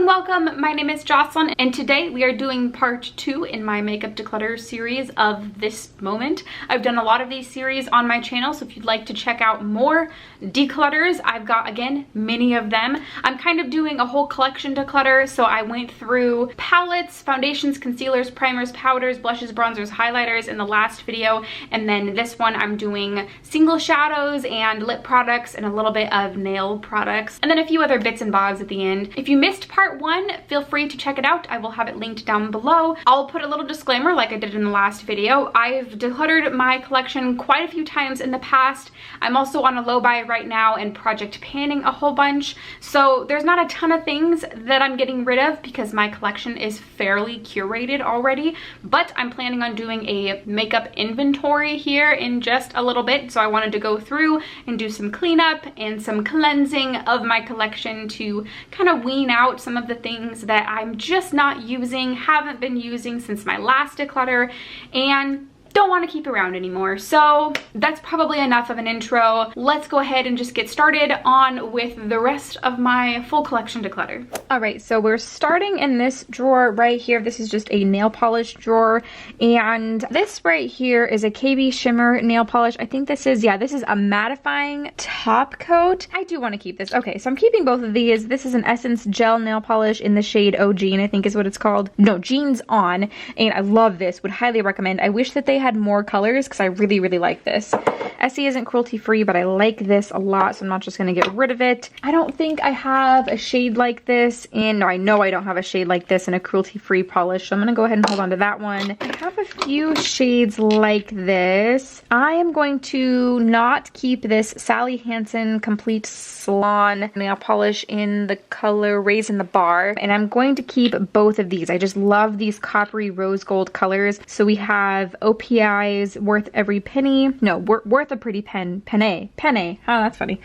welcome. My name is Jocelyn and today we are doing part 2 in my makeup declutter series of this moment. I've done a lot of these series on my channel, so if you'd like to check out more declutters, I've got, again, many of them. I'm kind of doing a whole collection declutter, so I went through palettes, foundations, concealers, primers, powders, blushes, bronzers, highlighters in the last video, and then this one I'm doing single shadows and lip products and a little bit of nail products, and then a few other bits and bobs at the end. If you missed part 1, feel free to check it out. I will have it linked down below. I'll put a little disclaimer like I did in the last video. I've decluttered my collection quite a few times in the past. I'm also on a low buy right now and project panning a whole bunch, so there's not a ton of things that I'm getting rid of because my collection is fairly curated already, but I'm planning on doing a makeup inventory here in just a little bit, so I wanted to go through and do some cleanup and some cleansing of my collection to kind of wean out some of the things that I'm just not using, haven't been using since my last declutter, and don't want to keep around anymore. So that's probably enough of an intro. Let's go ahead and just get started on with the rest of my full collection declutter. All right, so we're starting in this drawer right here. This is just a nail polish drawer, and this right here is a KB Shimmer nail polish. I think this is, yeah, this is a mattifying top coat. I do want to keep this. Okay, so I'm keeping both of these. This is an Essence Gel nail polish in the shade Oh Jean, I think is what it's called. No, Jeans On, and I love this. Would highly recommend. I wish that they had more colors because I really like this. Essie isn't cruelty free, but I like this a lot, so I'm not just gonna get rid of it. I don't think I have a shade like this, and no, I know I don't have a shade like this in a cruelty free polish, so I'm gonna go ahead and hold on to that one. I have a few shades like this. I am going to not keep this Sally Hansen Complete Salon nail polish in the color Raisin the Bar, and I'm going to keep both of these. I just love these coppery rose gold colors. So we have OPI's Worth Every Penny. No, Worth a Pretty Penne. Oh, that's funny.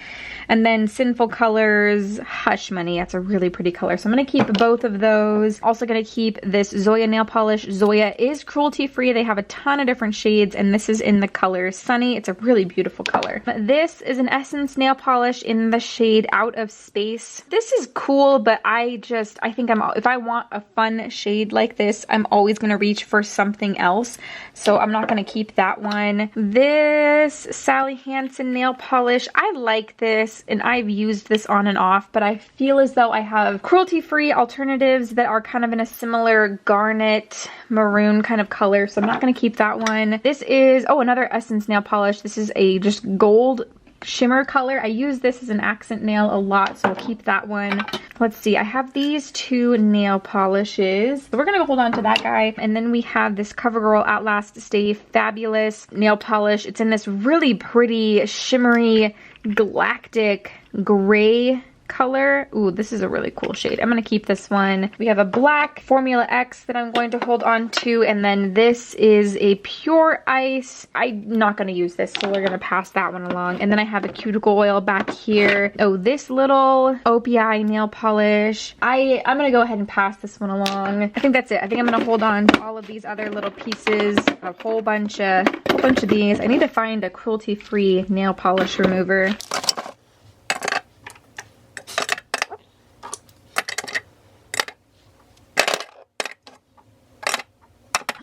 And then Sinful Colors Hush Money. That's a really pretty color. So I'm going to keep both of those. Also going to keep this Zoya nail polish. Zoya is cruelty free. They have a ton of different shades, and this is in the color Sunny. It's a really beautiful color. This is an Essence nail polish in the shade Out of Space. This is cool, but I think if I want a fun shade like this, I'm always going to reach for something else. So I'm not going to keep that one. This Sally Hansen nail polish, I like this, and I've used this on and off, but I feel as though I have cruelty-free alternatives that are kind of in a similar garnet maroon kind of color, so I'm not going to keep that one. This is, oh, another Essence nail polish. This is a just gold shimmer color. I use this as an accent nail a lot, so I'll keep that one. Let's see, I have these two nail polishes, so we're gonna hold on to that guy. And then we have this CoverGirl Outlast Stay Fabulous nail polish. It's in this really pretty shimmery galactic gray color. Ooh, this is a really cool shade. I'm gonna keep this one. We have a black Formula X that I'm going to hold on to, and then this is a Pure Ice. I'm not gonna use this, so we're gonna pass that one along. And then I have a cuticle oil back here. Oh, this little OPI nail polish. I'm gonna go ahead and pass this one along. I think that's it. I think I'm gonna hold on to all of these other little pieces, a whole bunch of these. I need to find a cruelty-free nail polish remover.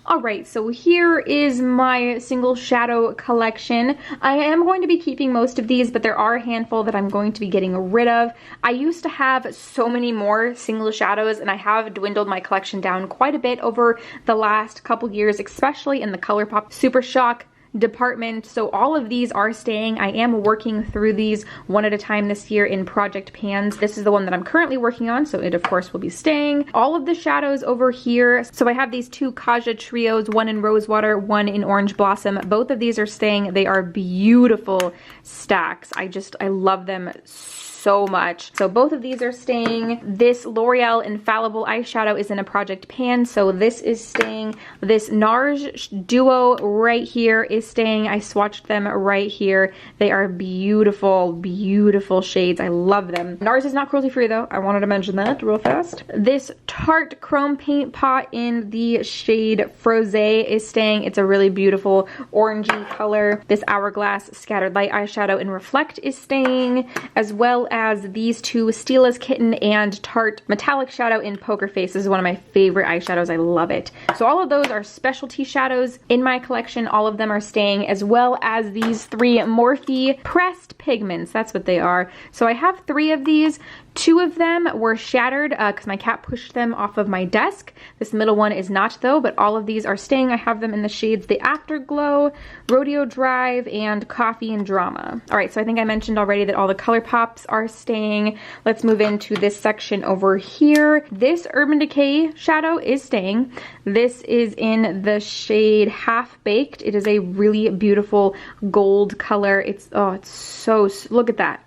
Alright, so here is my single shadow collection. I am going to be keeping most of these, but there are a handful that I'm going to be getting rid of. I used to have so many more single shadows, and I have dwindled my collection down quite a bit over the last couple years, especially in the ColourPop Super Shock department. So all of these are staying. I am working through these one at a time this year in project pans. This is the one that I'm currently working on, so it of course will be staying. All of the shadows over here, so I have these two Kaja trios, one in Rosewater, one in Orange Blossom. Both of these are staying. They are beautiful stacks. I love them so much. So both of these are staying. This L'Oreal Infallible eyeshadow is in a project pan, so this is staying. This NARS Duo right here is staying. I swatched them right here. They are beautiful, beautiful shades. I love them. NARS is not cruelty free though. I wanted to mention that real fast. This Tarte Chrome Paint Pot in the shade Frosé is staying. It's a really beautiful orangey color. This Hourglass Scattered Light eyeshadow eyeshadow in Reflect is staying, as well as these two, Steela's Kitten and Tarte Metallic Shadow in Poker Face. This is one of my favorite eyeshadows. I love it. So all of those are specialty shadows in my collection. All of them are staying, as well as these three Morphe pressed pigments. That's what they are. So I have 3 of these. 2 of them were shattered because my cat pushed them off of my desk. This middle one is not though, but all of these are staying. I have them in the shades The Afterglow, Rodeo Drive, and Coffee and Drama. All right, so I think I mentioned already that all the ColourPops are staying. Let's move into this section over here. This Urban Decay shadow is staying. This is in the shade Half Baked. It is a really beautiful gold color. It's so, look at that.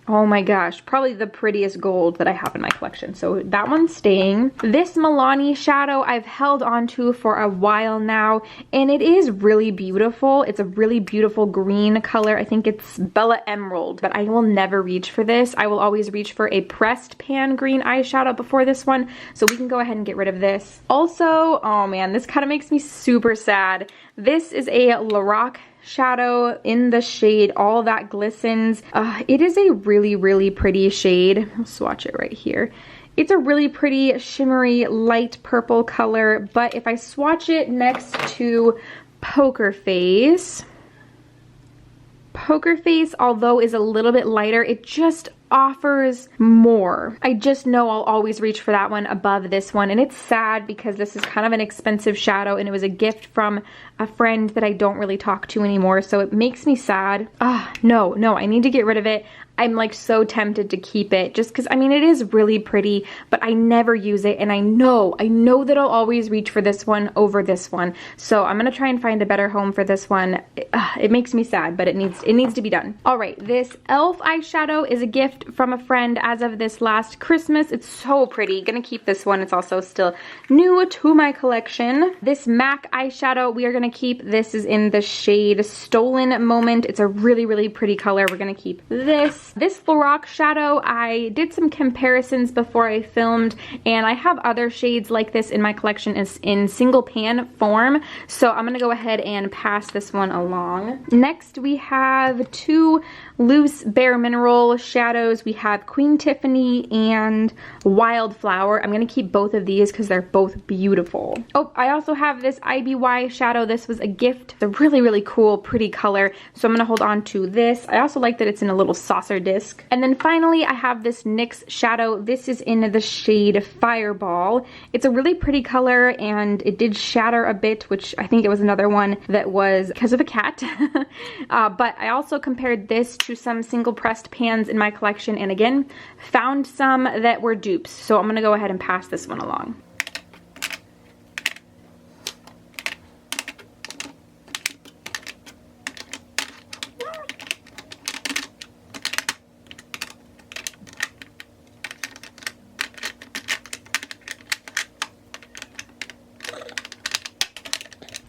Oh my gosh, probably the prettiest gold that I have in my collection. So that one's staying. This Milani shadow I've held onto for a while now, and it is really beautiful. It's a really beautiful green color. I think it's Bella Emerald, but I will never reach for this. I will always reach for a pressed pan green eyeshadow before this one, so we can go ahead and get rid of this. Also, oh man, this kind of makes me super sad. This is a Lorac shadow in the shade All That Glistens. It is a really pretty shade. I'll swatch it right here. It's a really pretty shimmery light purple color, but if I swatch it next to Poker Face, although is a little bit lighter, it just offers more. I just know I'll always reach for that one above this one, and it's sad because this is kind of an expensive shadow and it was a gift from a friend that I don't really talk to anymore, so it makes me sad. No, I need to get rid of it. I'm like so tempted to keep it just because, I mean, it is really pretty, but I never use it, and I know that I'll always reach for this one over this one. So I'm gonna try and find a better home for this one. It makes me sad, but it needs to be done. All right, this e.l.f. eyeshadow is a gift from a friend as of this last Christmas. It's so pretty. Gonna keep this one. It's also still new to my collection. This MAC eyeshadow we are gonna keep. This is in the shade Stolen Moment. It's a really pretty color. We're gonna keep this. This Lorac shadow, I did some comparisons before I filmed, and I have other shades like this in my collection in single pan form, so I'm gonna go ahead and pass this one along. Next we have 2 loose Bare Mineral shadows. We have Queen Tiffany and Wildflower. I'm gonna keep both of these because they're both beautiful. Oh, I also have this IBY shadow. This was a gift. It's a really cool, pretty color, so I'm gonna hold on to this. I also like that it's in a little saucer disc. And then finally, I have this NYX shadow. This is in the shade Fireball. It's a really pretty color, and it did shatter a bit, which I think it was another one that was because of a cat. But I also compared this to some single pressed pans in my collection, and again, found some that were dupes. So I'm gonna go ahead and pass this one along.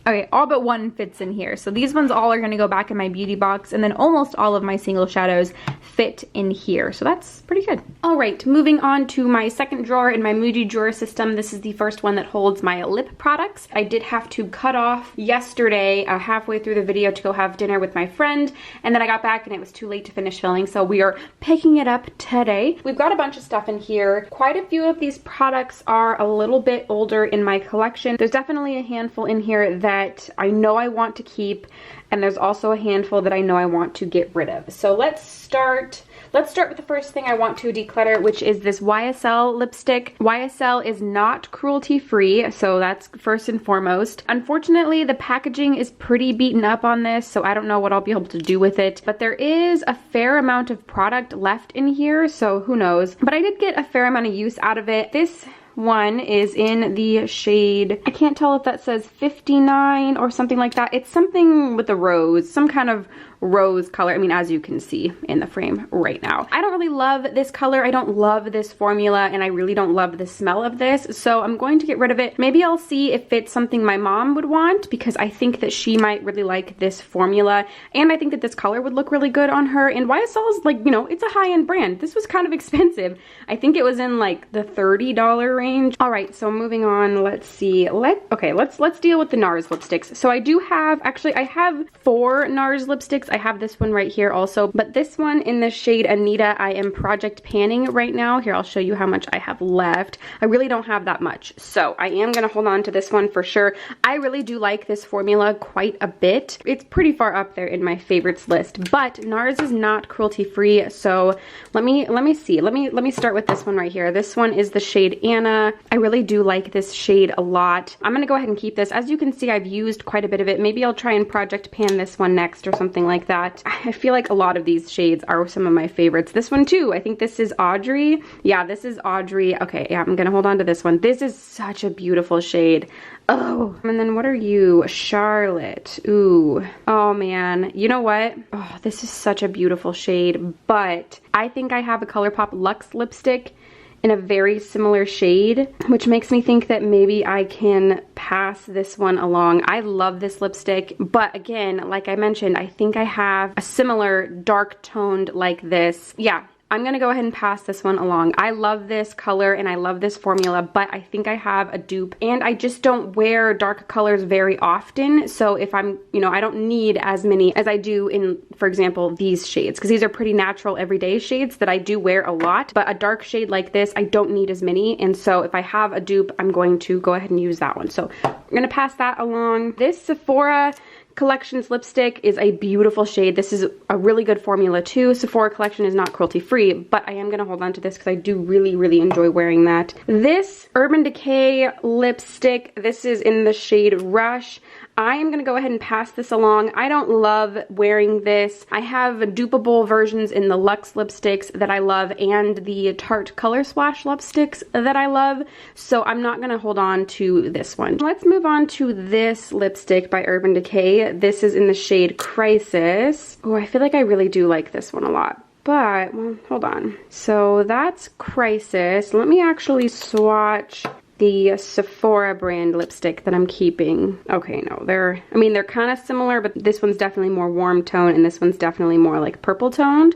Okay, all but one fits in here. So these ones all are gonna go back in my beauty box, and then almost all of my single shadows fit in here. So that's pretty good. All right, moving on to my second drawer in my Muji drawer system. This is the first one that holds my lip products. I did have to cut off yesterday, halfway through the video, to go have dinner with my friend, and then I got back and it was too late to finish filming, so we are picking it up today. We've got a bunch of stuff in here. Quite a few of these products are a little bit older in my collection. There's definitely a handful in here that I know I want to keep, and there's also a handful that I know I want to get rid of. So let's start with the first thing I want to declutter, which is this YSL lipstick. YSL is not cruelty free, so that's first and foremost. Unfortunately, the packaging is pretty beaten up on this, so I don't know what I'll be able to do with it, but there is a fair amount of product left in here, so who knows. But I did get a fair amount of use out of it. This one is in the shade, I can't tell if that says 59 or something like that. It's something with a rose, some kind of rose color. I mean, as you can see in the frame right now. I don't really love this color. I don't love this formula, and I really don't love the smell of this, so I'm going to get rid of it. Maybe I'll see if it's something my mom would want, because I think that she might really like this formula, and I think that this color would look really good on her. And YSL is, like, you know, it's a high-end brand. This was kind of expensive. I think it was in like the $30 range. All right, so moving on, let's see. Let's deal with the NARS lipsticks. So I do have, actually I have 4 NARS lipsticks. I have this one right here also, but this one in the shade Anita, I am project panning right now. Here, I'll show you how much I have left. I really don't have that much, so I am gonna hold on to this one for sure. I really do like this formula quite a bit. It's pretty far up there in my favorites list, but NARS is not cruelty free, so let me see. Let me start with this one right here. This one is the shade Anna. I really do like this shade a lot. I'm gonna go ahead and keep this. As you can see, I've used quite a bit of it. Maybe I'll try and project pan this one next or something like that. I feel like a lot of these shades are some of my favorites. This one too, I think this is Audrey. Yeah, this is Audrey. Okay, yeah, I'm gonna hold on to this one. This is such a beautiful shade. Oh, and then what are you? Charlotte. Ooh. Oh man, you know what? Oh, this is such a beautiful shade, but I think I have a ColourPop Luxe lipstick in a very similar shade, which makes me think that maybe I can pass this one along. I love this lipstick, but again, like I mentioned, I think I have a similar dark toned like this. Yeah, I'm gonna go ahead and pass this one along. I love this color and I love this formula, but I think I have a dupe, and I just don't wear dark colors very often. So if I'm, you know, I don't need as many as I do in, for example, these shades, because these are pretty natural everyday shades that I do wear a lot, but a dark shade like this, I don't need as many. And so if I have a dupe, I'm going to go ahead and use that one. So I'm gonna pass that along. This Sephora Collections lipstick is a beautiful shade. This is a really good formula too. Sephora Collection is not cruelty free, but I am gonna hold on to this because I do really enjoy wearing that. This Urban Decay lipstick, this is in the shade Rush. I am gonna go ahead and pass this along. I don't love wearing this. I have dupeable versions in the Luxe lipsticks that I love and the Tarte Color Splash lipsticks that I love, so I'm not gonna hold on to this one. Let's move on to this lipstick by Urban Decay. This is in the shade Crisis. Oh, I feel like I really do like this one a lot. But, well, hold on. So that's Crisis. Let me actually swatch the Sephora brand lipstick that I'm keeping. Okay, no, they're kind of similar, but this one's definitely more warm tone and this one's definitely more like purple toned.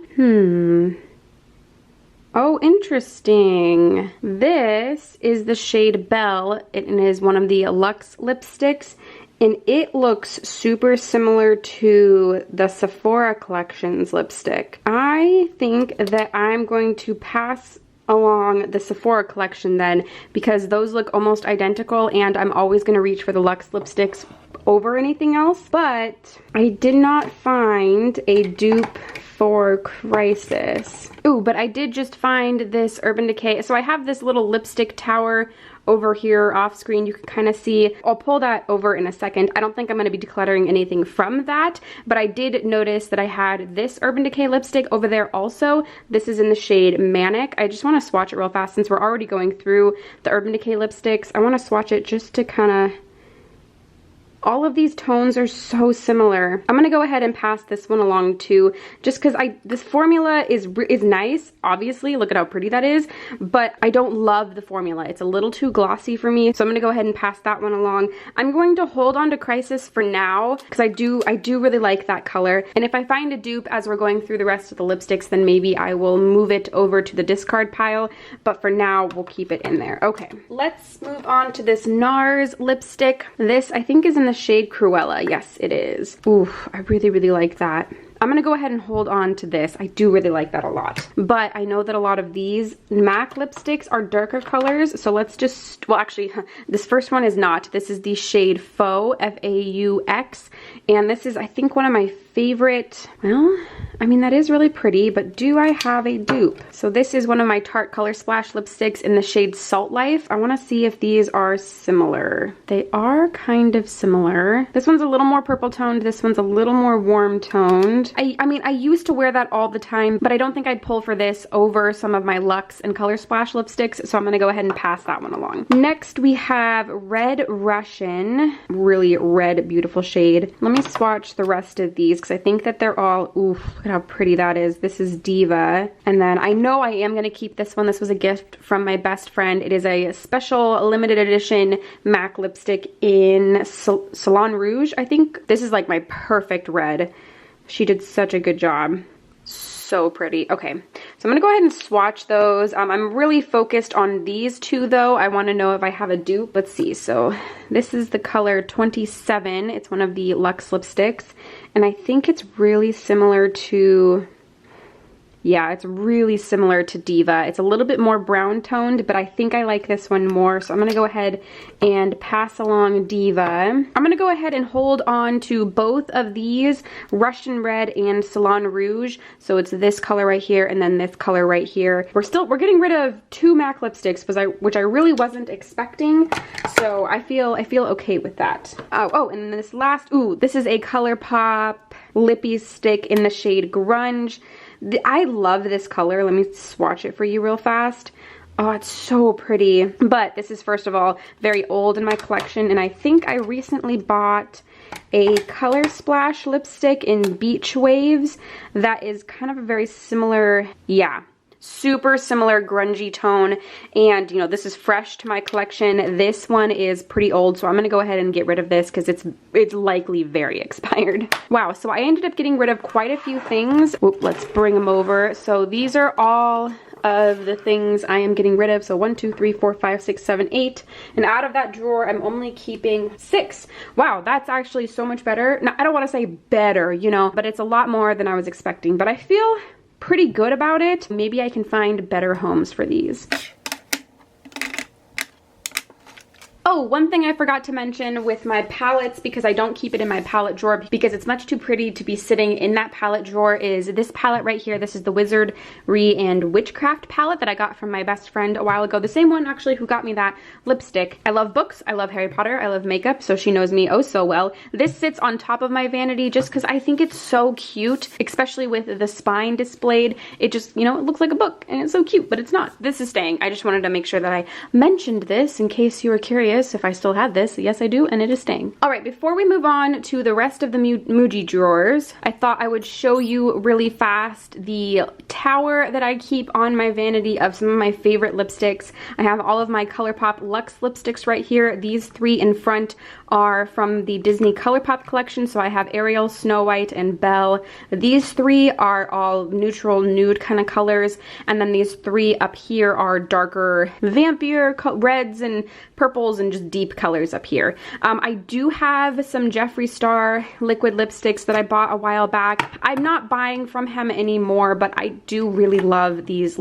Oh, interesting. This is the shade Belle. It is one of the Luxe lipsticks, and it looks super similar to the Sephora Collections lipstick. I think that I'm going to pass along the Sephora collection then, because those look almost identical and I'm always going to reach for the Luxe lipsticks over anything else. But I did not find a dupe for Crisis. Ooh, but I did just find this Urban Decay. So I have this little lipstick tower over here off screen. You can kind of see. I'll pull that over in a second. I don't think I'm going to be decluttering anything from that, but I did notice that I had this Urban Decay lipstick over there also. This is in the shade Manic. I just want to swatch it real fast since we're already going through the Urban Decay lipsticks. I want to swatch it just to kind of... All of these tones are so similar. I'm gonna go ahead and pass this one along too, just because this formula is nice, obviously. Look at how pretty that is, but I don't love the formula. It's a little too glossy for me, so I'm gonna go ahead and pass that one along. I'm going to hold on to Crisis for now, because I do really like that color. And if I find a dupe as we're going through the rest of the lipsticks, then maybe I will move it over to the discard pile, but for now, we'll keep it in there. Okay, let's move on to this NARS lipstick. This, I think, is in the shade Cruella. Yes, it is. Oof, I really like that. I'm gonna go ahead and hold on to this. I do really like that a lot. But I know that a lot of these MAC lipsticks are darker colors, so let's just, well actually, this first one is not. This is the shade Faux, F-A-U-X, and this is, I think, one of my favorite, well, I mean, that is really pretty, but do I have a dupe? So this is one of my Tarte Color Splash lipsticks in the shade Salt Life. I wanna see if these are similar. They are kind of similar. This one's a little more purple toned, this one's a little more warm toned. I mean, I used to wear that all the time, but I don't think I'd pull for this over some of my Luxe and Color Splash lipsticks, so I'm gonna go ahead and pass that one along. Next, we have Red Russian. Really red, beautiful shade. Let me swatch the rest of these, because I think that they're all, oof, look at how pretty that is. This is Diva. And then I know I am gonna keep this one. This was a gift from my best friend. It is a special limited edition MAC lipstick in Salon Rouge, I think. This is like my perfect red. She did such a good job. so pretty. Okay, so I'm gonna go ahead and swatch those. I'm really focused on these two though. I wanna know if I have a dupe. Let's see, so this is the color 27. It's one of the Luxe lipsticks. And I think it's really similar to, yeah, it's really similar to Diva. It's a little bit more brown toned, but I think I like this one more. So I'm gonna go ahead and pass along Diva. I'm gonna go ahead and hold on to both of these, Russian Red and Salon Rouge. So it's this color right here and then this color right here. We're getting rid of 2 MAC lipsticks, which I really wasn't expecting. So I feel okay with that. Oh, and this last, this is a ColourPop lippy stick in the shade Grunge. I love this color. Let me swatch it for you real fast. Oh, it's so pretty. But this is, first of all, very old in my collection, and I think I recently bought a Color Splash lipstick in Beach Waves that is kind of a very similar, yeah, super similar grungy tone. And you know, this is fresh to my collection. This one is pretty old, so I'm gonna go ahead and get rid of this because it's likely very expired. Wow, so I ended up getting rid of quite a few things. Oop, let's bring them over. So these are all of the things I am getting rid of. So 1, 2, 3, 4, 5, 6, 7, 8. And out of that drawer, I'm only keeping 6. Wow, that's actually so much better. Now, I don't want to say better, you know, but it's a lot more than I was expecting. But I feel pretty good about it. Maybe I can find better homes for these. Oh, one thing I forgot to mention with my palettes, because I don't keep it in my palette drawer because it's much too pretty to be sitting in that palette drawer, is this palette right here. This is the Wizardry and Witchcraft palette that I got from my best friend a while ago. The same one actually who got me that lipstick. I love books, I love Harry Potter, I love makeup, so she knows me oh so well. This sits on top of my vanity just because I think it's so cute, especially with the spine displayed. It just, you know, it looks like a book and it's so cute, but it's not. This is staying. I just wanted to make sure that I mentioned this in case you were curious if I still had this. Yes, I do, and it is staying. All right, before we move on to the rest of the Muji drawers, I thought I would show you really fast the tower that I keep on my vanity of some of my favorite lipsticks. I have all of my ColourPop Luxe lipsticks right here. These 3 in front are from the Disney ColourPop collection, so I have Ariel, Snow White, and Belle. These 3 are all neutral nude kind of colors, and then these 3 up here are darker vampire reds and purples and just deep colors up here. I do have some Jeffree Star liquid lipsticks that I bought a while back. I'm not buying from him anymore, but I do really love these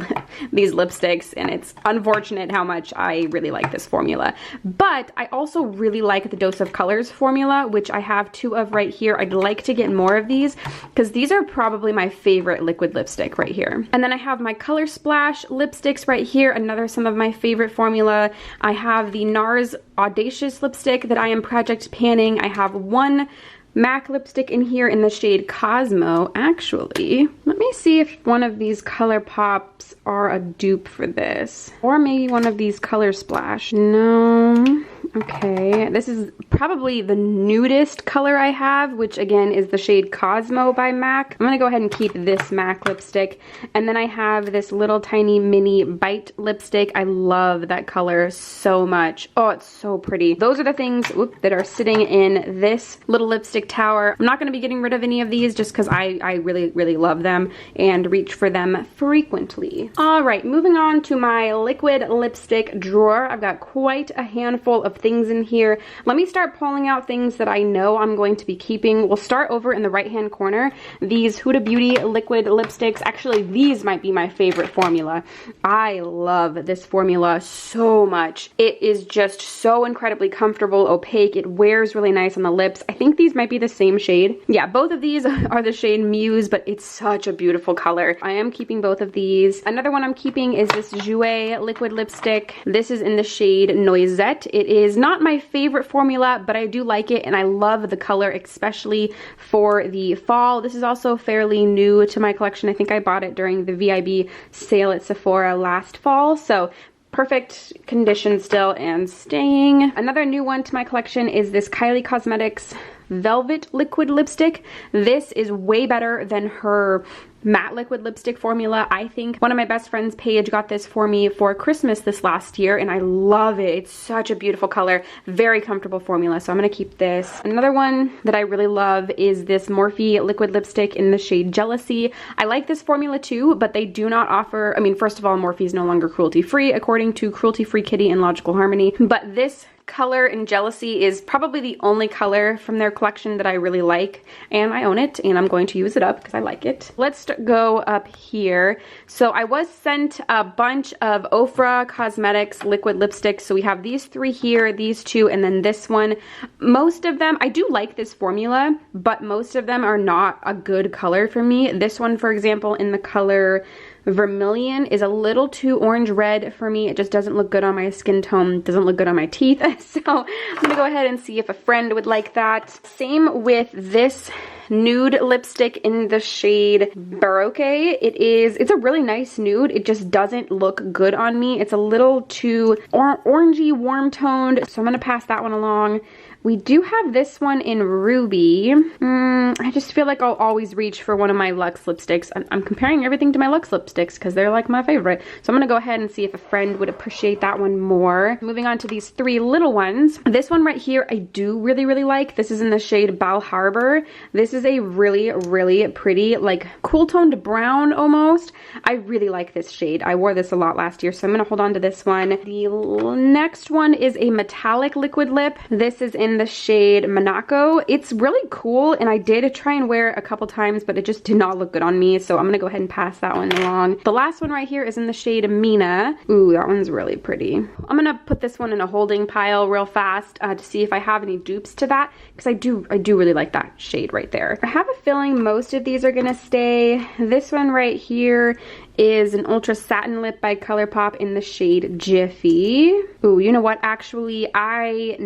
lipsticks, and it's unfortunate how much I really like this formula. But I also really like the Dose of Colors formula, which I have 2 of right here. I'd like to get more of these because these are probably my favorite liquid lipstick right here. And then I have my Color Splash lipsticks right here, some of my favorite formula. I have the NARS Audacious lipstick that I am project panning. I have 1 MAC lipstick in here in the shade Cosmo. Actually, let me see if one of these ColourPops are a dupe for this. Or maybe one of these Color Splash. No. Okay, this is probably the nudist color I have, which again is the shade Cosmo by MAC. I'm gonna go ahead and keep this MAC lipstick. And then I have this little tiny mini Bite lipstick. I love that color so much. Oh, it's so pretty. Those are the things that are sitting in this little lipstick tower. I'm not gonna be getting rid of any of these just because I really, really love them and reach for them frequently. All right, moving on to my liquid lipstick drawer. I've got quite a handful of things in here. Let me start pulling out things that I know I'm going to be keeping. We'll start over in the right hand corner. These Huda Beauty liquid lipsticks. Actually, these might be my favorite formula. I love this formula so much. It is just so incredibly comfortable, opaque. It wears really nice on the lips. I think these might be the same shade. Yeah, both of these are the shade Muse, but it's such a beautiful color. I am keeping both of these. Another one I'm keeping is this Jouer liquid lipstick. This is in the shade Noisette. It is not my favorite formula, but I do like it, and I love the color, especially for the fall. This is also fairly new to my collection. I think I bought it during the VIB sale at Sephora last fall, so perfect condition still and staying. Another new one to my collection is this Kylie Cosmetics Velvet liquid lipstick. This is way better than her matte liquid lipstick formula. I think one of my best friends, Paige, got this for me for Christmas this last year, and I love it. It's such a beautiful color, very comfortable formula, so I'm gonna keep this. Another one that I really love is this Morphe liquid lipstick in the shade Jealousy. I like this formula too, but they do not offer, I mean, first of all, Morphe is no longer cruelty-free, according to Cruelty Free Kitty and Logical Harmony, but this color in Jealousy is probably the only color from their collection that I really like, and I own it and I'm going to use it up because I like it. Let's go up here. So I was sent a bunch of Ofra Cosmetics liquid lipsticks. So we have these 3 here, these 2, and then this one. Most of them, I do like this formula, but most of them are not a good color for me. This one, for example, in the color Vermilion is a little too orange red for me. It just doesn't look good on my skin tone, doesn't look good on my teeth. So I'm gonna go ahead and see if a friend would like that. Same with this nude lipstick in the shade Baroque. It's a really nice nude. It just doesn't look good on me. It's a little too orangey, warm toned, so I'm gonna pass that one along. We do have this one in Ruby. I just feel like I'll always reach for one of my Luxe lipsticks. I'm comparing everything to my Luxe lipsticks because they're like my favorite. So I'm gonna go ahead and see if a friend would appreciate that one more. Moving on to these 3 little ones. This one right here I do really, really like. This is in the shade Bal Harbor. This is a really, really pretty, like cool toned brown almost. I really like this shade. I wore this a lot last year, so I'm gonna hold on to this one. The next one is a metallic liquid lip. This is in the shade Monaco. It's really cool, and I did try and wear it a couple times, but it just did not look good on me, so I'm gonna go ahead and pass that one along. The last one right here is in the shade Mina. Ooh, that one's really pretty. I'm gonna put this one in a holding pile real fast to see if I have any dupes to that, because I do really like that shade right there. I have a feeling most of these are gonna stay. This one right here is an ultra satin lip by ColourPop in the shade Jiffy. Ooh, you know what? Actually, I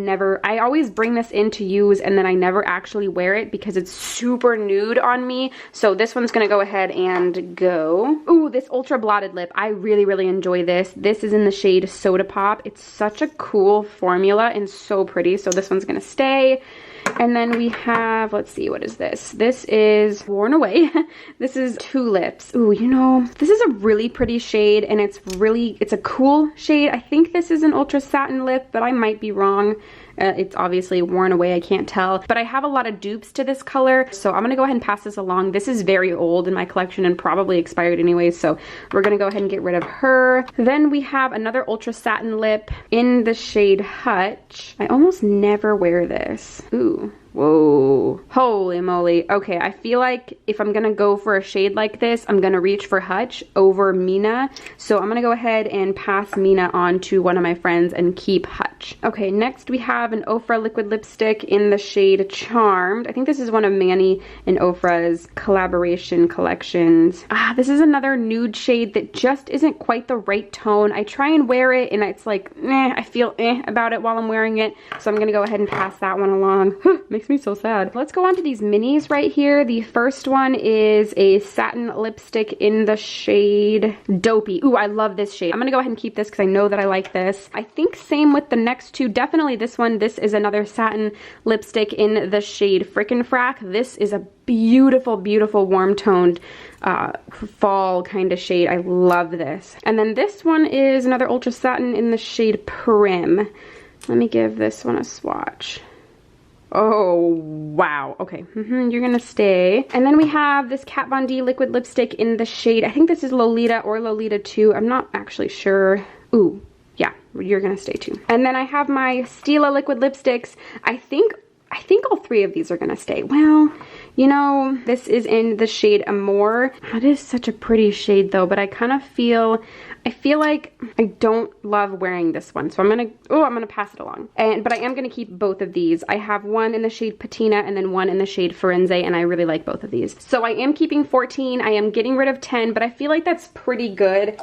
always bring this in to use and then I never actually wear it because it's super nude on me. So this one's gonna go ahead and go. Ooh, this ultra blotted lip. I really, really enjoy this. This is in the shade Soda Pop. It's such a cool formula and so pretty. So this one's gonna stay. And then we have, let's see, what is this? This is Worn Away. This is Tulips. Ooh, you know, this is a really pretty shade and it's a cool shade. I think this is an ultra satin lip, but I might be wrong. It's obviously worn away, I can't tell. But I have a lot of dupes to this color, so I'm gonna go ahead and pass this along. This is very old in my collection and probably expired anyways, so we're gonna go ahead and get rid of her. Then we have another ultra satin lip in the shade Hutch. I almost never wear this. Ooh. Whoa, holy moly. Okay, I feel like if I'm gonna go for a shade like this, I'm gonna reach for Hutch over Mina. So I'm gonna go ahead and pass Mina on to one of my friends and keep Hutch. Okay, next we have an Ofra liquid lipstick in the shade Charmed. I think this is one of Manny and Ofra's collaboration collections. This is another nude shade that just isn't quite the right tone. I try and wear it and it's like, I feel about it while I'm wearing it. So I'm gonna go ahead and pass that one along. Makes me so sad. Let's go on to these minis right here. The first one is a satin lipstick in the shade Dopey. Ooh, I love this shade. I'm gonna go ahead and keep this because I know that I like this. I think same with the next two. Definitely this one. This is another satin lipstick in the shade Frickin' Frack. This is a beautiful, beautiful warm toned fall kind of shade. I love this. And then this one is another ultra satin in the shade Prim. Let me give this one a swatch. Oh, wow. Okay, you're gonna stay. And then we have this Kat Von D liquid lipstick in the shade, I think this is Lolita or Lolita 2. I'm not actually sure. Ooh, yeah, you're gonna stay too. And then I have my Stila liquid lipsticks. I think all three of these are gonna stay. Well, you know, this is in the shade Amour. That is such a pretty shade though, but I kind of feel, I feel like I don't love wearing this one. So I'm gonna pass it along. But I am gonna keep both of these. I have one in the shade Patina and then one in the shade Firenze, and I really like both of these. So I am keeping 14, I am getting rid of 10, but I feel like that's pretty good.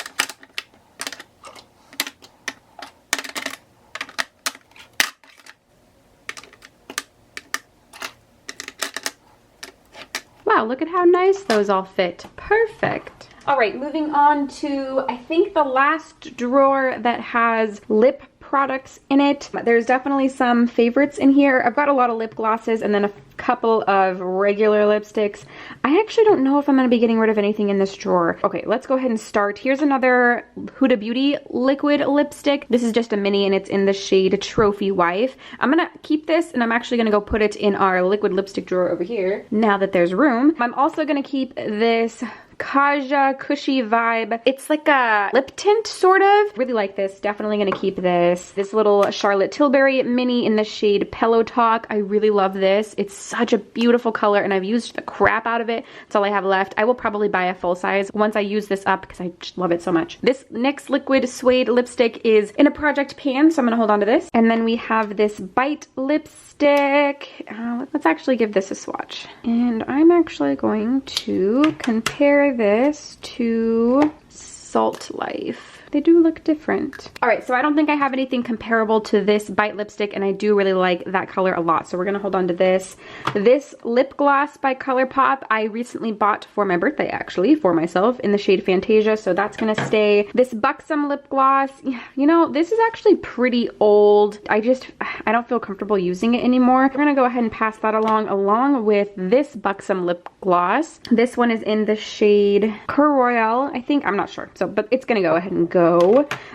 Wow, look at how nice those all fit. Perfect. All right, moving on to, I think, the last drawer that has lip products in it. There's definitely some favorites in here. I've got a lot of lip glosses and then a couple of regular lipsticks. I actually don't know if I'm going to be getting rid of anything in this drawer. Okay, let's go ahead and start. Here's another Huda Beauty liquid lipstick. This is just a mini and it's in the shade Trophy Wife. I'm going to keep this and I'm actually going to go put it in our liquid lipstick drawer over here now that there's room. I'm also going to keep this Kaja Cushy Vibe. It's like a lip tint, sort of. Really like this. Definitely gonna keep this. This little Charlotte Tilbury mini in the shade Pillow Talk. I really love this. It's such a beautiful color and I've used the crap out of it. That's all I have left. I will probably buy a full size once I use this up because I just love it so much. This NYX Liquid Suede lipstick is in a project pan, so I'm gonna hold on to this. And then we have this Bite lipstick. Let's actually give this a swatch. And I'm actually going to compare this to Salt Life. They do look different. All right, so I don't think I have anything comparable to this Bite lipstick, and I do really like that color a lot, so we're gonna hold on to this. This lip gloss by ColourPop, I recently bought for my birthday, actually, for myself, in the shade Fantasia, so that's gonna stay. This Buxom lip gloss, you know, this is actually pretty old. I don't feel comfortable using it anymore. We're gonna go ahead and pass that along with this Buxom lip gloss. This one is in the shade Cur Royale, I think. I'm not sure, so, but it's gonna go ahead and go.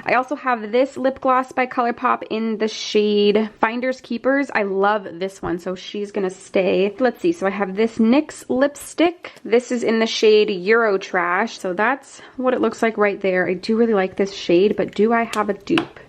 I also have this lip gloss by ColourPop in the shade Finders Keepers. I love this one, so she's gonna stay. Let's see, so I have this NYX lipstick. This is in the shade Eurotrash, so that's what it looks like right there. I do really like this shade, but do I have a dupe?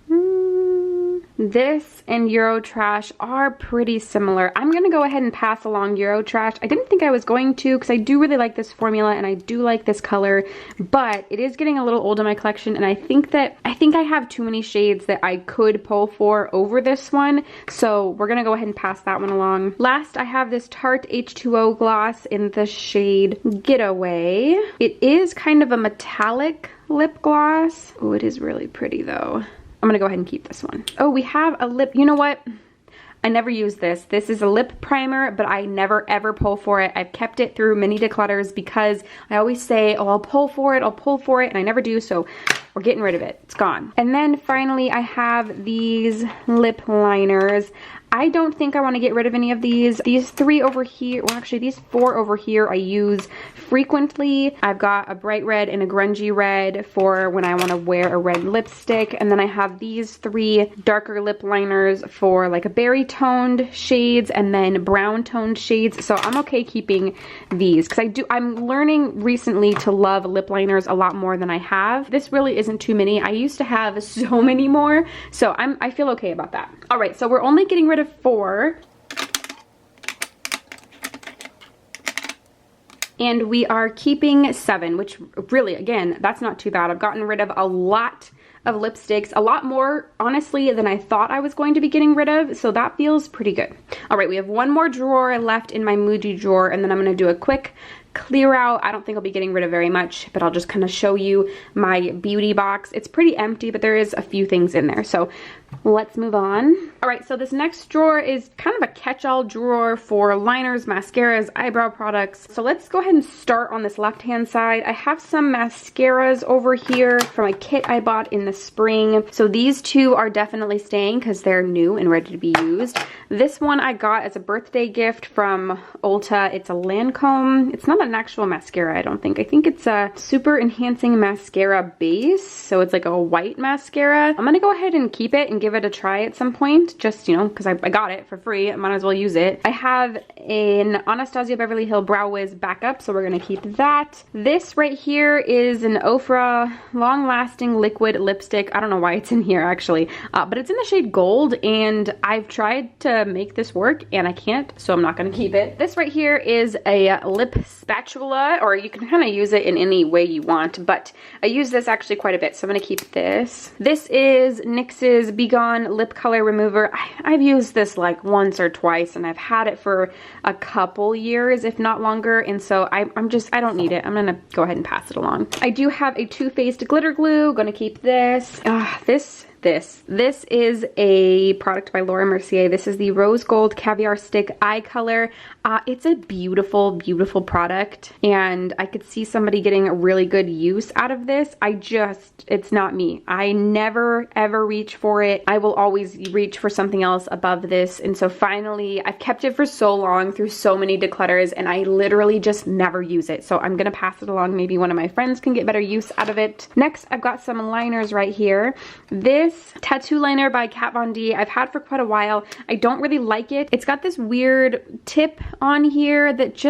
This and Eurotrash are pretty similar. I'm gonna go ahead and pass along Eurotrash. I didn't think I was going to because I do really like this formula and I do like this color, but it is getting a little old in my collection and I think I have too many shades that I could pull for over this one. So we're gonna go ahead and pass that one along. Last, I have this Tarte H2O gloss in the shade Getaway. It is kind of a metallic lip gloss. Oh, it is really pretty though. I'm gonna go ahead and keep this one. Oh, we have a lip, you know what? I never use this. This is a lip primer, but I never ever pull for it. I've kept it through mini declutters because I always say, oh, I'll pull for it, and I never do, so we're getting rid of it. It's gone. And then finally, I have these lip liners. I don't think I want to get rid of any of these. These three over here, well actually these four over here I use frequently. I've got a bright red and a grungy red for when I want to wear a red lipstick. And then I have these three darker lip liners for like a berry toned shades and then brown toned shades. So I'm okay keeping these because I'm learning recently to love lip liners a lot more than I have. This really isn't too many. I used to have so many more. So I feel okay about that. All right, so we're only getting rid of 4. And we are keeping 7, which really, again, that's not too bad. I've gotten rid of a lot of lipsticks, a lot more, honestly, than I thought I was going to be getting rid of, so that feels pretty good. All right, we have one more drawer left in my Muji drawer, and then I'm gonna do a quick clear out. I don't think I'll be getting rid of very much, but I'll just kind of show you my beauty box. It's pretty empty, but there is a few things in there, so let's move on. All right, so this next drawer is kind of a catch-all drawer for liners, mascaras, eyebrow products. So let's go ahead and start on this left-hand side. I have some mascaras over here from a kit I bought in the spring. So these two are definitely staying because they're new and ready to be used. This one I got as a birthday gift from Ulta. It's a Lancome. It's not an actual mascara, I don't think. I think it's a super enhancing mascara base. So it's like a white mascara. I'm gonna go ahead and keep it and give it a try at some point, just, you know, because I got it for free. I might as well use it. I have an Anastasia Beverly Hills Brow Wiz backup, so we're gonna keep that. This right here is an Ofra long-lasting liquid lipstick. I don't know why it's in here actually, but it's in the shade Gold, and I've tried to make this work and I can't, so I'm not gonna keep it. This right here is a lip spatula, or you can kind of use it in any way you want, but I use this actually quite a bit, so I'm gonna keep this. This is NYX's Be Gone lip color remover. I've used this like once or twice, and I've had it for a couple years, if not longer, and so I don't need it. I'm gonna go ahead and pass it along. I do have a Too Faced glitter glue. Gonna keep this. this. This is a product by Laura Mercier. This is the Rose Gold Caviar Stick Eye Color. It's a beautiful, beautiful product, and I could see somebody getting a really good use out of this. It's not me. I never ever reach for it. I will always reach for something else above this, and so finally, I've kept it for so long through so many declutters, and I literally just never use it. So I'm gonna pass it along. Maybe one of my friends can get better use out of it. Next, I've got some liners right here. This tattoo liner by Kat Von D I've had for quite a while. I don't really like it. It's got this weird tip on here that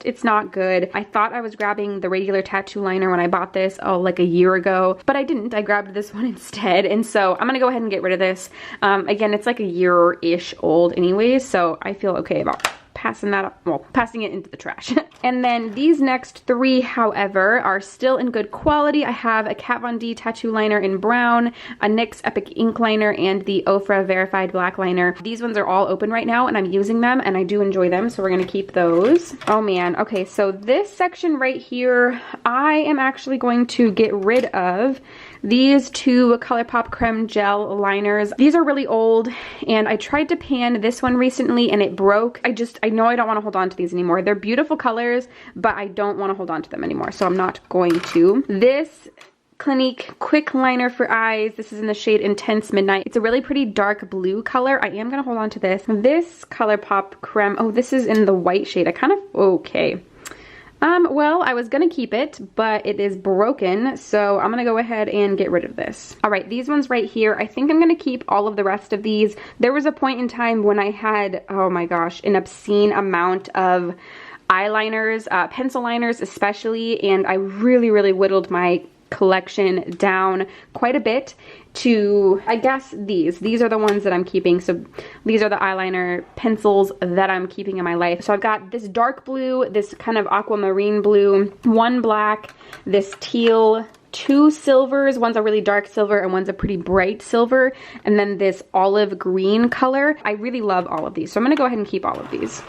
it's not good. I thought I was grabbing the regular tattoo liner when I bought this, like a year ago, but I didn't. I grabbed this one instead, and so I'm gonna go ahead and get rid of this. Again, it's like a year-ish old anyways, so I feel okay about passing it into the trash. And then these next three, however, are still in good quality. I have a Kat Von D tattoo liner in brown, a NYX Epic ink liner, and the Ofra Verified black liner. These ones are all open right now, and I'm using them, and I do enjoy them, so we're gonna keep those. Oh man, okay, so this section right here, I am actually going to get rid of these two ColourPop Creme Gel liners. These are really old, and I tried to pan this one recently and it broke. I know I don't want to hold on to these anymore. They're beautiful colors, but I don't want to hold on to them anymore, so I'm not going to. This Clinique Quick Liner for Eyes. This is in the shade Intense Midnight. It's a really pretty dark blue color. I am going to hold on to this. This ColourPop Creme, oh, this is in the white shade. Okay. Well, I was gonna keep it, but it is broken, so I'm gonna go ahead and get rid of this. All right, these ones right here, I think I'm gonna keep all of the rest of these. There was a point in time when I had, oh my gosh, an obscene amount of eyeliners, pencil liners especially, and I really, really whittled my collection down quite a bit to, I guess, these are the ones that I'm keeping. So these are the eyeliner pencils that I'm keeping in my life. So I've got this dark blue, this kind of aquamarine blue, one black, this teal, two silvers, one's a really dark silver and one's a pretty bright silver, and then this olive green color. I really love all of these, so I'm gonna go ahead and keep all of these.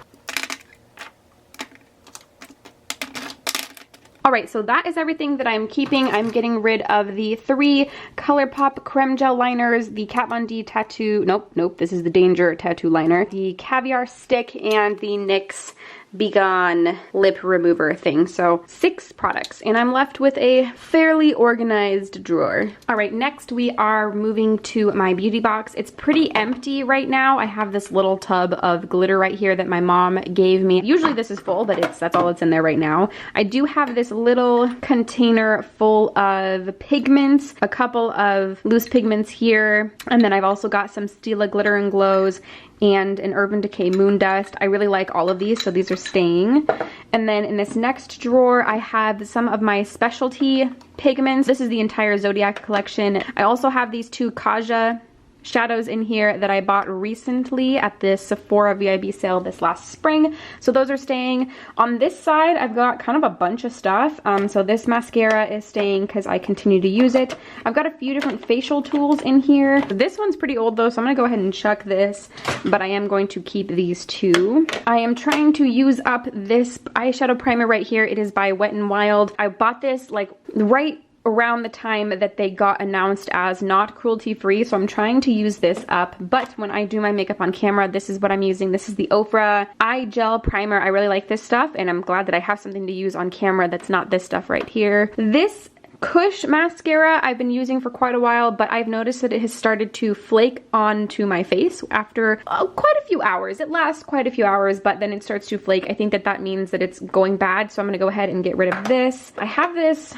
All right, so that is everything that I'm keeping. I'm getting rid of the three ColourPop Creme Gel liners, the Kat Von D tattoo, nope, this is the Danger tattoo liner, the Caviar Stick, and the NYX Be Gone lip remover thing. So 6 products, and I'm left with a fairly organized drawer. All right, next we are moving to my beauty box. It's pretty empty right now. I have this little tub of glitter right here that my mom gave me. Usually this is full, but that's all that's in there right now. I do have this little container full of pigments, a couple of loose pigments here, and then I've also got some Stila Glitter and Glows and an Urban Decay Moon Dust. I really like all of these, so these are staying. And then in this next drawer, I have some of my specialty pigments. This is the entire Zodiac collection. I also have these 2 Kaja shadows in here that I bought recently at the Sephora VIB sale this last spring. So those are staying. On this side, I've got kind of a bunch of stuff. So this mascara is staying because I continue to use it. I've got a few different facial tools in here. This one's pretty old though, so I'm gonna go ahead and chuck this, but I am going to keep these 2. I am trying to use up this eyeshadow primer right here. It is by Wet n Wild. I bought this like right around the time that they got announced as not cruelty free, so I'm trying to use this up, but when I do my makeup on camera, this is what I'm using. This is the Ofra Eye Gel Primer. I really like this stuff, and I'm glad that I have something to use on camera that's not this stuff right here. This Kush mascara I've been using for quite a while, but I've noticed that it has started to flake onto my face after quite a few hours. It lasts quite a few hours, but then it starts to flake. I think that means that it's going bad, so I'm gonna go ahead and get rid of this. I have this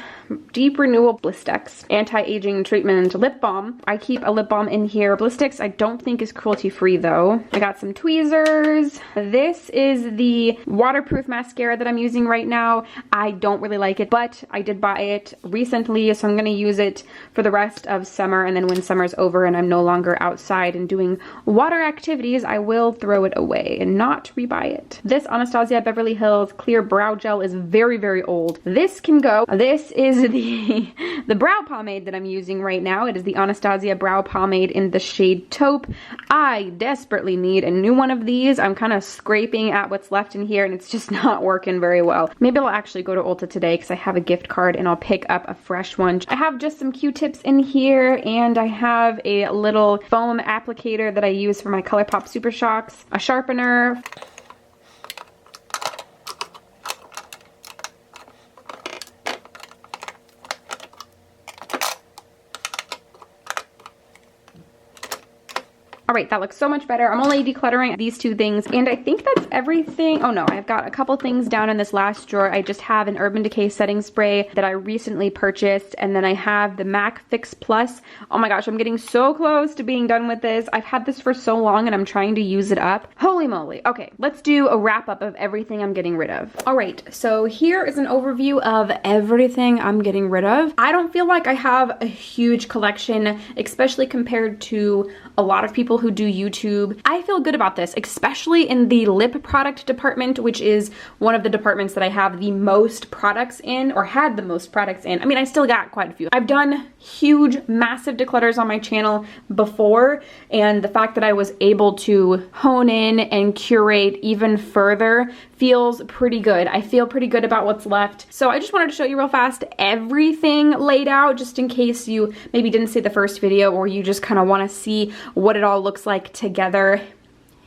Deep Renewal Blistex Anti-Aging Treatment Lip Balm. I keep a lip balm in here. Blistex I don't think is cruelty free though. I got some tweezers. This is the waterproof mascara that I'm using right now. I don't really like it, but I did buy it recently, so I'm going to use it for the rest of summer, and then when summer's over and I'm no longer outside and doing water activities, I will throw it away and not rebuy it. This Anastasia Beverly Hills Clear Brow Gel is very, very old. This can go. This is the brow pomade that I'm using right now. It is the Anastasia brow pomade in the shade Taupe. I desperately need a new one of these. I'm kind of scraping at what's left in here and it's just not working very well. Maybe I'll actually go to Ulta today because I have a gift card and I'll pick up a fresh one. I have just some Q-tips in here and I have a little foam applicator that I use for my ColourPop Super Shocks, a sharpener. All right, that looks so much better. I'm only decluttering these two things, and I think that's everything. Oh no, I've got a couple things down in this last drawer. I just have an Urban Decay setting spray that I recently purchased, and then I have the MAC Fix Plus. Oh my gosh, I'm getting so close to being done with this. I've had this for so long, and I'm trying to use it up. Holy moly. Okay, let's do a wrap up of everything I'm getting rid of. All right, so here is an overview of everything I'm getting rid of. I don't feel like I have a huge collection, especially compared to a lot of people who do YouTube. I feel good about this, especially in the lip product department, which is one of the departments that I have the most products in, or had the most products in. I mean, I still got quite a few. I've done huge, massive declutters on my channel before, and the fact that I was able to hone in and curate even further feels pretty good. I feel pretty good about what's left. So I just wanted to show you real fast everything laid out, just in case you maybe didn't see the first video or you just kind of want to see what it all looks like together.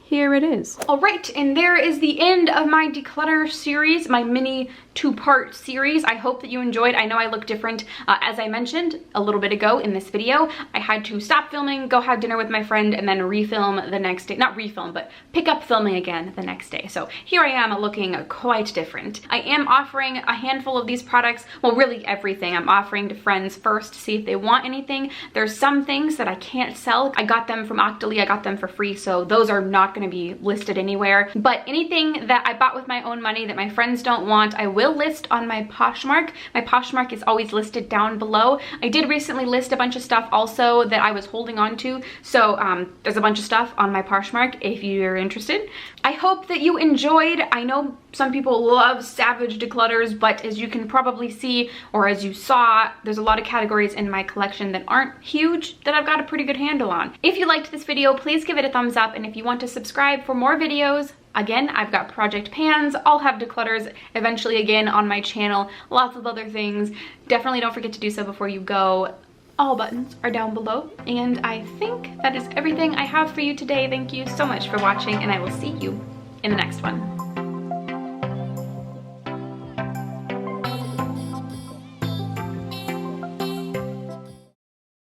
Here it is. All right, and there is the end of my declutter series, my mini two-part series. I hope that you enjoyed. I know I look different. As I mentioned a little bit ago in this video, I had to stop filming, go have dinner with my friend, and then refilm the next day. Not refilm, but pick up filming again the next day. So here I am looking quite different. I am offering a handful of these products, well, really everything. I'm offering to friends first to see if they want anything. There's some things that I can't sell. I got them from Octoly. I got them for free, so those are not going to be listed anywhere. But anything that I bought with my own money that my friends don't want, I will list on my Poshmark. My Poshmark is always listed down below. I did recently list a bunch of stuff also that I was holding on to, so there's a bunch of stuff on my Poshmark if you're interested. I hope that you enjoyed. I know some people love savage declutters, but as you can probably see, or as you saw, there's a lot of categories in my collection that aren't huge that I've got a pretty good handle on. If you liked this video, please give it a thumbs up, and if you want to subscribe for more videos, again, I've got project pans. I'll have declutters eventually again on my channel, lots of other things. Definitely don't forget to do so before you go. All buttons are down below, and I think that is everything I have for you today. Thank you so much for watching, and I will see you in the next one.